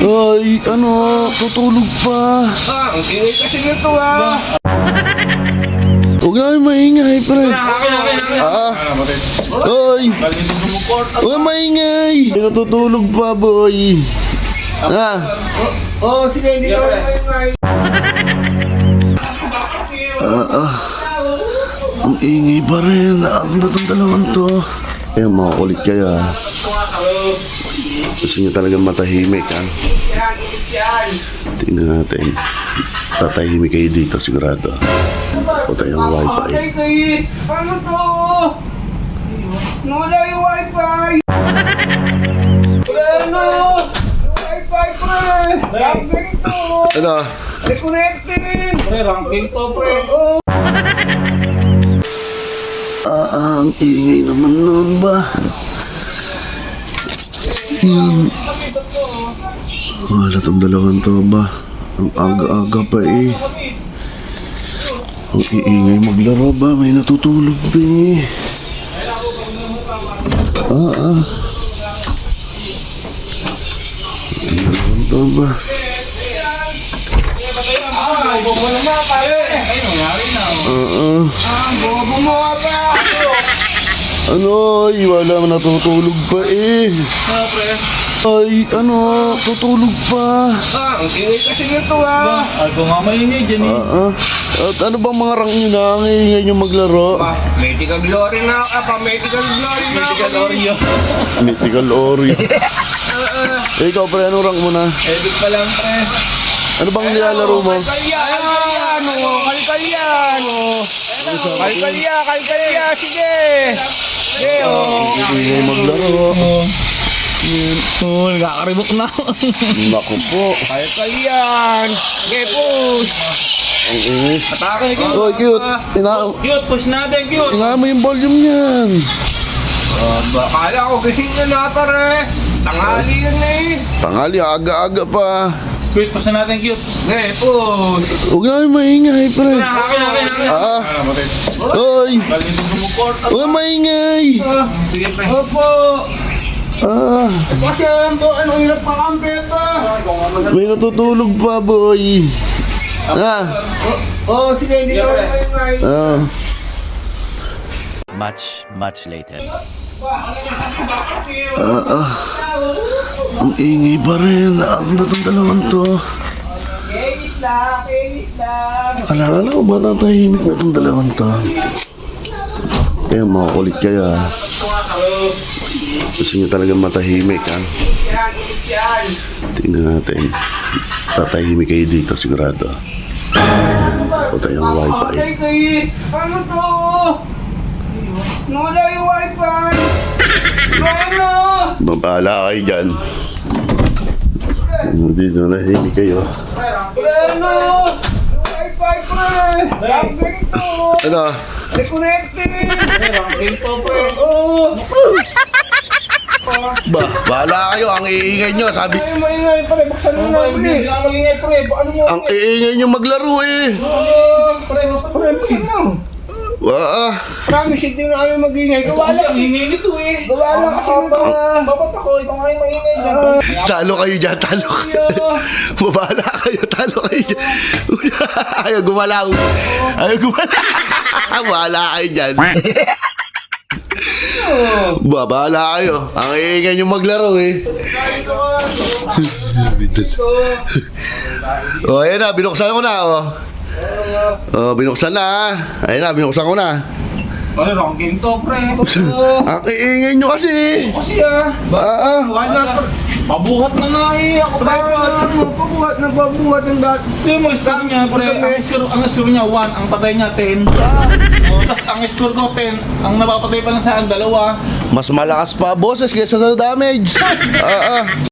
Ay, ano, tutulog pa. Ang ingay kasi nito ah. Huwag na kayo maingay, pre. Oy, huwag maingay. Natutulog pa, boy. Oo, sige, hindi ka maingay. Ang ingay pa rin. Ang batang dalawang to. Ayan, mga kulit kayo, ha. Gusto nyo talagang matahimik, ha. Tingnan natin. Tatahimik kayo dito, sigurado. Patay ang wifi. Ano to? Nawala yung wifi. Ano? Yung wifi, pre. Ranking to. Ano? Reconnecting. Pre, ranking to, pre. Ang ingay naman nun ba? Yan. Wala tong dalawang to ba? Ang aga-aga pa eh. Ang iingay maglaro ba? May natutulog ba eh. Ang dalawang to ba? Bobo na nga, pare. Ay, nangyari na. Bobo mo pa. Ano? Ay, wala natutulog pa eh. Pre. Ay, ano? Tutulog pa. Ang ingay kasi nito ah. Ay, kung nga maingay dyan eh. At ano bang mga rank nyo na? Ang iingay nyo maglaro? Medical glory na ako. Medical glory na ako. Medical Oreo. Mythical Ori. Eh, ikaw, pre, anong rank mo na? Edit pa lang, pre. Ano bang nilalaro mo? Kalkalya, sige. Sige, Ingay maglaro. Nakakaribok na ako. Naku po. Kalkalyan. Sige, push. Ang ingay. Atake, cute. Oy, cute. Cute, push natin, cute. Tingnan mo yung volume niyan. Bakala ko gising na pare. Tanghali yun eh. Tanghali, aga-aga pa. Cute, push natin, cute. Sige, push. Huwag na kayo maingay, pre. Oy, huwag maingay. Sige, pre. Opo. Kasi ano hirap kakampi pa. May natutulog pa, boy. Sige, hindi ka maingay. Much later. Ang ingay pa rin. Ang batang dalawang to. Kinis lang. Alala ko ba natahimik na itong dalawang to? Kaya mga kulit kayo, ha. Gusto nyo talagang matahimik, ha. Yan. Tingnan natin. Tatahimik kayo dito, sigurado. Patay ang wifi. Ano to? Nawala yung wifi. Ano? Mabahala kayo dyan. Dito nahimik kayo. Ano? Yung wifi, pre. Ranking to. Ano? Reconnecting. Ranking to, pre. Bahala kayo. Ang iingay nyo. Sabi, Ay, maingay, pre. Buksan mo na, Hindi pre. na magingay, pre. Ano mo? ang iingay nyo maglaro eh. Pre, Pre, buksan mo. Promise, hindi na kayo mag-ingay. Gawa lang ang kasi. ingay nito eh. Gawa lang kasi nito. Babat ako, ikaw nga yung maingay dyan. Talo kayo dyan, talo kayo. Babahala kayo, talo kayo dyan. Ayaw gumalaw. Ayaw gumalaw. Bahala kayo dyan. Babahala kayo. Ang iingay nyo maglaro eh. Oh, ayan na, binuksan ko na, oh. Oh, binuksan na, ha. Ayan na, binuksan ko na. Ano, ranking to, pre. Ang iingay nyo kasi. Kasi ah. Pabuhat na nga eh. Ako ba? Nagbabuhat ng dati. Ito mo, score niya, pre. Ang score niya, 1. Ang patay niya, 10. Tapos ang score ko, 10. Ang napapatay pa lang sa akin, 2. Mas malakas pa boses kaysa sa damage.